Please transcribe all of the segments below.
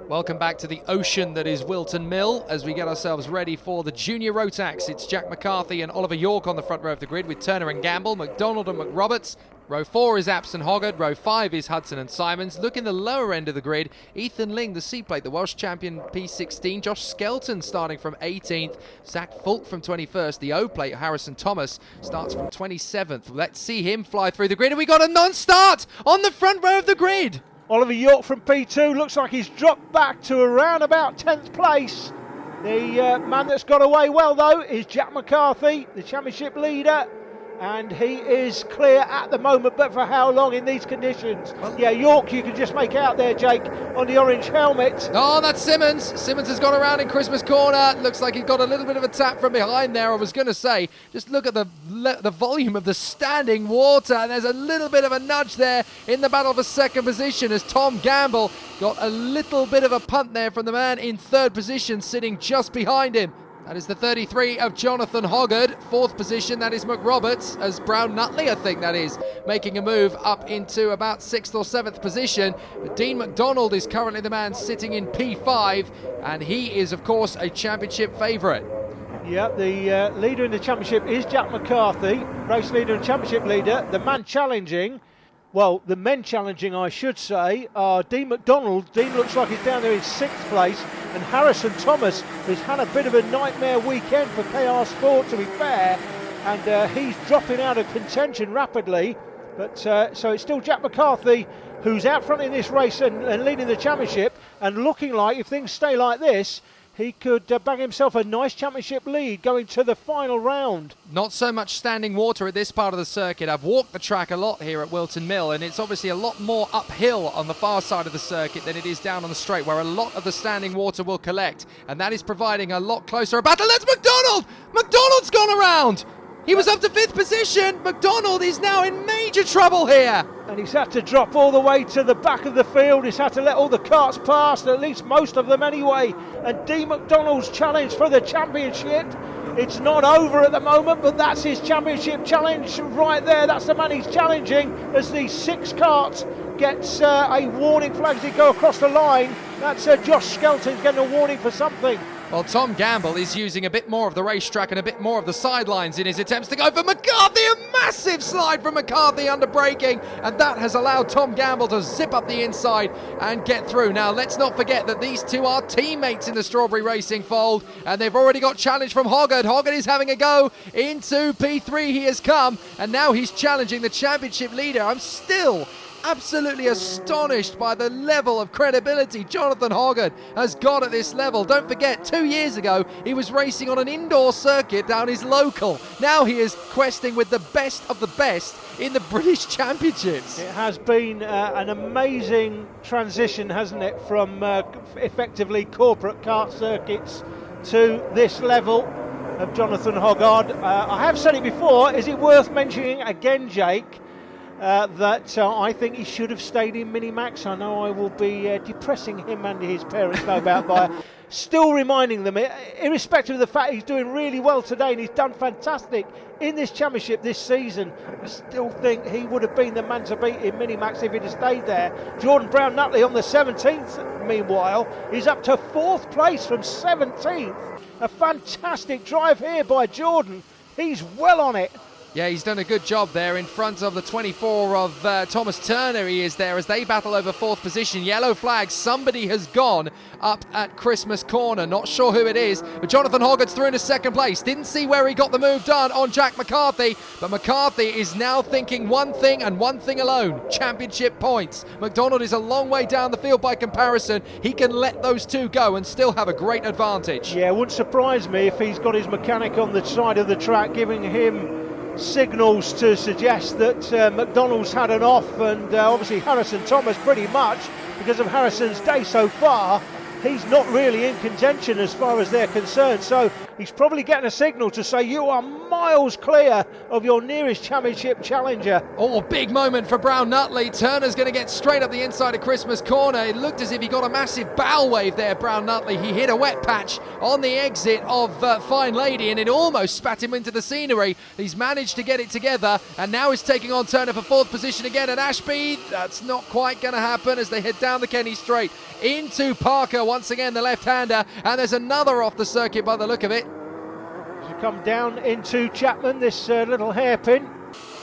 Welcome back to the ocean that is Whilton Mill as we get ourselves ready for the junior Rotax. It's Jack McCarthy and Oliver York on the front row of the grid with Turner and Gamble, McDonald and McRoberts. Row 4 is Apps and Hoggard, row 5 is Hudson and Simons. Look in the lower end of the grid, Ethan Ling, the C-plate, the Welsh champion P16, Josh Skelton starting from 18th, Zach Fulk from 21st, the O-plate Harrison Thomas starts from 27th. Let's see him fly through the grid, and we got a non-start on the front row of the grid. Oliver York from P2 looks like he's dropped back to around about 10th place. The man that's got away well though is Jack McCarthy, the championship leader, and he is clear at the moment, but for how long in these conditions? Yeah, York you can just make out there, Jake, on the orange helmet. Oh, that's Simmons. Simmons has gone around in Christmas corner. Looks like he got a little bit of a tap from behind there. I was going to say, just look at the volume of the standing water. And there's a little bit of a nudge there in the battle for second position as Tom Gamble got a little bit of a punt there from the man in third position sitting just behind him. That is the 33 of Jonathan Hoggard. Fourth position, that is McRoberts, as Brown-Nutley, I think that is, making a move up into about 6th or 7th position. But Dean McDonald is currently the man sitting in P5, and he is, of course, a championship favourite. Yeah, the leader in the championship is Jack McCarthy, race leader and championship leader. The man challenging, well, the men challenging, I should say, are Dean McDonald. Dean looks like he's down there in 6th place. And Harrison Thomas has had a bit of a nightmare weekend for KR Sport, to be fair. And he's dropping out of contention rapidly. But so it's still Jack McCarthy who's out front in this race and leading the championship. And looking like, if things stay like this, he could bag himself a nice championship lead going to the final round. Not so much standing water at this part of the circuit. I've walked the track a lot here at Whilton Mill, and it's obviously a lot more uphill on the far side of the circuit than it is down on the straight, where a lot of the standing water will collect, and that is providing a lot closer a battle. That's McDonald! McDonald's gone around! He was up to 5th position. McDonald is now in major trouble here. And he's had to drop all the way to the back of the field. He's had to let all the carts pass, at least most of them anyway. And Dean McDonald's challenge for the championship. It's not over at the moment, but that's his championship challenge right there. That's the man he's challenging as the 6 carts gets a warning flag as they go across the line. That's Josh Skelton getting a warning for something. Well, Tom Gamble is using a bit more of the racetrack and a bit more of the sidelines in his attempts to go for McCarthy. A massive slide from McCarthy under braking, and that has allowed Tom Gamble to zip up the inside and get through. Now, let's not forget that these two are teammates in the Strawberry Racing fold, and they've already got challenge from Hoggard. Hoggard is having a go into P3. He has come, and now he's challenging the championship leader. I'm still absolutely astonished by the level of credibility Jonathan Hoggard has got at this level. Don't forget, 2 years ago he was racing on an indoor circuit down his local. Now he is questing with the best of the best in the British Championships. It has been an amazing transition, hasn't it, from effectively corporate kart circuits to this level of Jonathan Hoggard. I have said it before, is it worth mentioning again, Jake, that I think he should have stayed in Minimax. I know I will be depressing him and his parents, no doubt, by still reminding them, irrespective of the fact he's doing really well today and he's done fantastic in this championship this season, I still think he would have been the man to beat in Minimax if he'd have stayed there. Jordan Brown-Nutley on the 17th, meanwhile, is up to 4th place from 17th. A fantastic drive here by Jordan. He's well on it. Yeah, he's done a good job there in front of the 24 of Thomas Turner. He is there as they battle over 4th position. Yellow flag. Somebody has gone up at Christmas corner. Not sure who it is, but Jonathan Hoggard's through into 2nd place. Didn't see where he got the move done on Jack McCarthy, but McCarthy is now thinking one thing and one thing alone: championship points. McDonald is a long way down the field by comparison. He can let those two go and still have a great advantage. Yeah, it wouldn't surprise me if he's got his mechanic on the side of the track giving him signals to suggest that McDonald's had an off, and obviously Harrison Thomas pretty much, because of Harrison's day so far, he's not really in contention as far as they're concerned. So he's probably getting a signal to say you are miles clear of your nearest championship challenger. Oh, big moment for Brown-Nutley. Turner's going to get straight up the inside of Christmas corner. It looked as if he got a massive bow wave there, Brown-Nutley. He hit a wet patch on the exit of Fine Lady, and it almost spat him into the scenery. He's managed to get it together, and now he's taking on Turner for 4th position again. And Ashby, that's not quite going to happen as they head down the Kenny Straight into Parker, once again the left-hander, and there's another off the circuit by the look of it. To come down into Chapman, this little hairpin,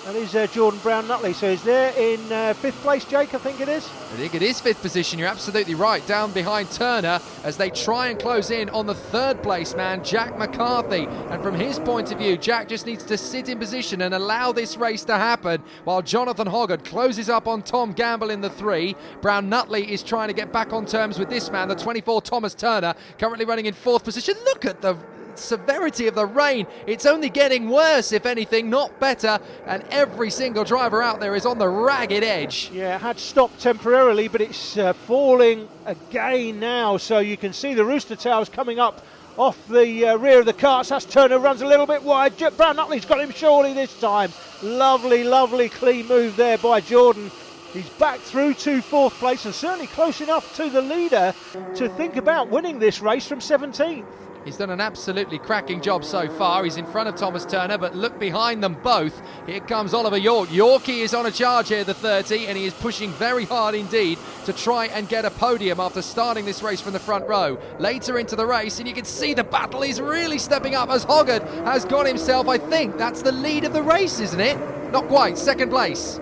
and he's Jordan Brown-Nutley, so he's there in 5th place, Jake, I think it is? I think it is 5th position, you're absolutely right, down behind Turner as they try and close in on the 3rd place man, Jack McCarthy. And from his point of view, Jack just needs to sit in position and allow this race to happen while Jonathan Hoggard closes up on Tom Gamble in the 3. Brown-Nutley is trying to get back on terms with this man, the 24 Thomas Turner, currently running in 4th position. Look at the severity of the rain. It's only getting worse, if anything, not better, and every single driver out there is on the ragged edge. Yeah, it had stopped temporarily, but it's falling again now, so you can see the rooster tails coming up off the rear of the karts. That's Turner, runs a little bit wide. Brown-Nutley's got him surely this time. Lovely clean move there by Jordan. He's back through to 4th place and certainly close enough to the leader to think about winning this race from 17th. He's done an absolutely cracking job so far. He's in front of Thomas Turner, but look behind them both. Here comes Oliver York. Yorkie is on a charge here, the 30, and he is pushing very hard indeed to try and get a podium after starting this race from the front row. Later into the race, and you can see the battle is really stepping up as Hoggard has got himself, I think that's the lead of the race, isn't it? Not quite, 2nd place.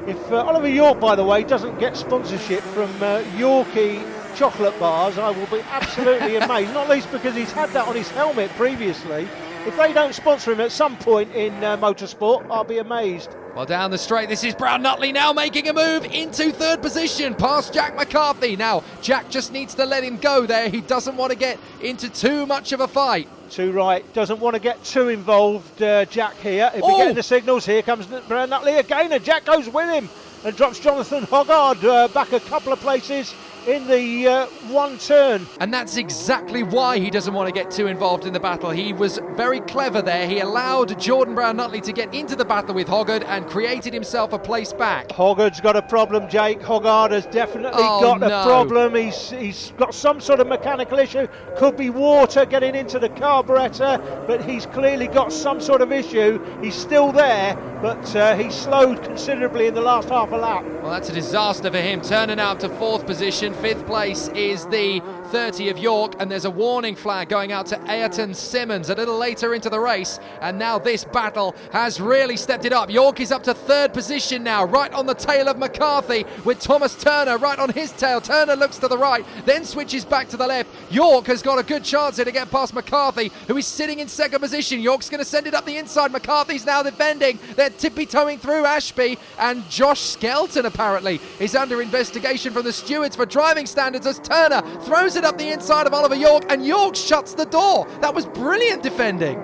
If Oliver York, by the way, doesn't get sponsorship from Yorkie chocolate bars, I will be absolutely amazed, not least because he's had that on his helmet previously. If they don't sponsor him at some point in motorsport, I'll be amazed. Well, down the straight, this is Brown-Nutley now making a move into 3rd position past Jack McCarthy. Now, Jack just needs to let him go there. He doesn't want to get into too much of a fight. Too right, doesn't want to get too involved, Jack here. He'll be getting the signals. Here comes Brown-Nutley again, and Jack goes with him and drops Jonathan Hoggard back a couple of places in the one turn. And that's exactly why he doesn't want to get too involved in the battle. He was very clever there. He allowed Jordan Brown-Nutley to get into the battle with Hoggard and created himself a place back. Hoggard's got a problem, Jake. Hoggard has definitely got a problem. He's got some sort of mechanical issue. Could be water getting into the carburettor, but he's clearly got some sort of issue. He's still there, but he's slowed considerably in the last half a lap. Well, that's a disaster for him. Turning out to 4th position. 5th place is the 30 of York, and there's a warning flag going out to Ayrton Simmons a little later into the race, and now this battle has really stepped it up. York is up to 3rd position now, right on the tail of McCarthy, with Thomas Turner right on his tail. Turner looks to the right, then switches back to the left. York has got a good chance here to get past McCarthy, who is sitting in 2nd position. York's going to send it up the inside. McCarthy's now defending. They're tippy-toeing through Ashby, and Josh Skelton apparently is under investigation from the stewards for driving standards as Turner throws it up the inside of Oliver York, and York shuts the door. That was brilliant defending.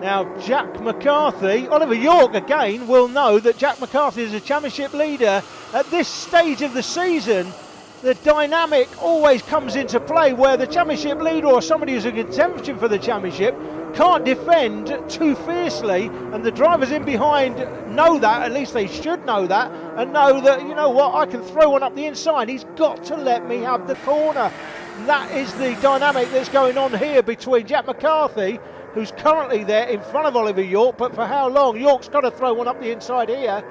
Now Jack McCarthy, Oliver York again will know that Jack McCarthy is a championship leader at this stage of the season. The dynamic always comes into play where the championship leader or somebody who's in contention for the championship can't defend too fiercely, and the drivers in behind know that, at least they should know that, and know that, you know what, I can throw one up the inside. He's got to let me have the corner. That is the dynamic that's going on here between Jack McCarthy, who's currently there in front of Oliver York, but for how long? York's got to throw one up the inside here.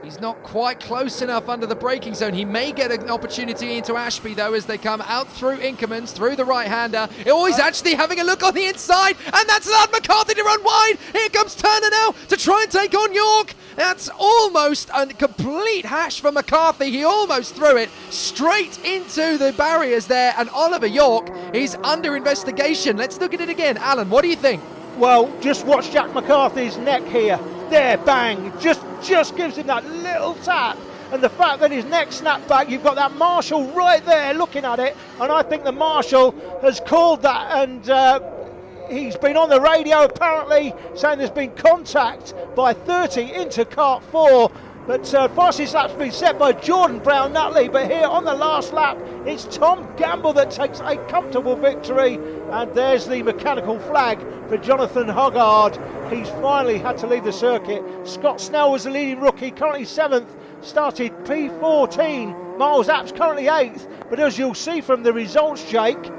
He's not quite close enough under the braking zone. He may get an opportunity into Ashby, though, as they come out through Inkermans, through the right-hander. Oh, he's actually having a look on the inside, and that's allowed McCarthy to run wide. Here comes Turner now to try and take on York. That's almost a complete hash for McCarthy. He almost threw it straight into the barriers there, and Oliver York is under investigation. Let's look at it again. Alan, what do you think? Well, just watch Jack McCarthy's neck here. There, bang, just gives him that little tap. And the fact that his neck snapped back, you've got that marshal right there looking at it. And I think the marshal has called that, and he's been on the radio apparently saying there's been contact by 30 into kart 4. But fastest lap's been set by Jordan Brown-Nutley, but here on the last lap, it's Tom Gamble that takes a comfortable victory, and there's the mechanical flag for Jonathan Hoggard. He's finally had to leave the circuit. Scott Snell was the leading rookie, currently 7th, started P14. Miles Apps currently 8th, but as you'll see from the results, Jake,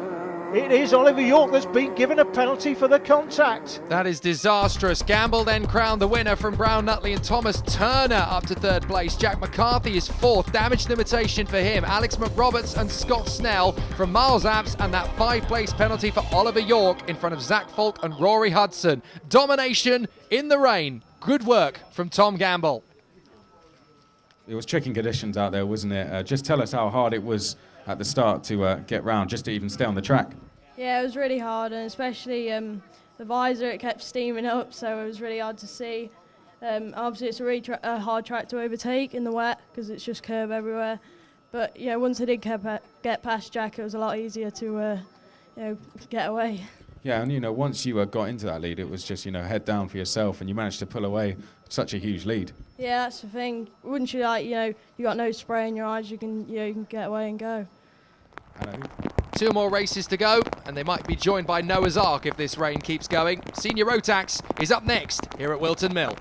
it is Oliver York that's been given a penalty for the contact. That is disastrous. Gamble then crowned the winner from Brown-Nutley, and Thomas Turner up to 3rd place. Jack McCarthy is 4th. Damage limitation for him. Alex McRoberts and Scott Snell from Miles Apps, and that 5th-place penalty for Oliver York in front of Zach Falk and Rory Hudson. Domination in the rain. Good work from Tom Gamble. It was tricky conditions out there, wasn't it? Just tell us how hard it was at the start to get round, just to even stay on the track. Yeah, it was really hard, and especially the visor, it kept steaming up, so it was really hard to see. Obviously, it's a really hard track to overtake in the wet because it's just curb everywhere. But yeah, once I did get past Jack, it was a lot easier to get away. Yeah, and once you got into that lead, it was just head down for yourself, and you managed to pull away such a huge lead. Yeah, that's the thing. Wouldn't you you got no spray in your eyes, you can get away and go. Hello. 2 more races to go, and they might be joined by Noah's Ark if this rain keeps going. Senior Rotax is up next here at Whilton Mill.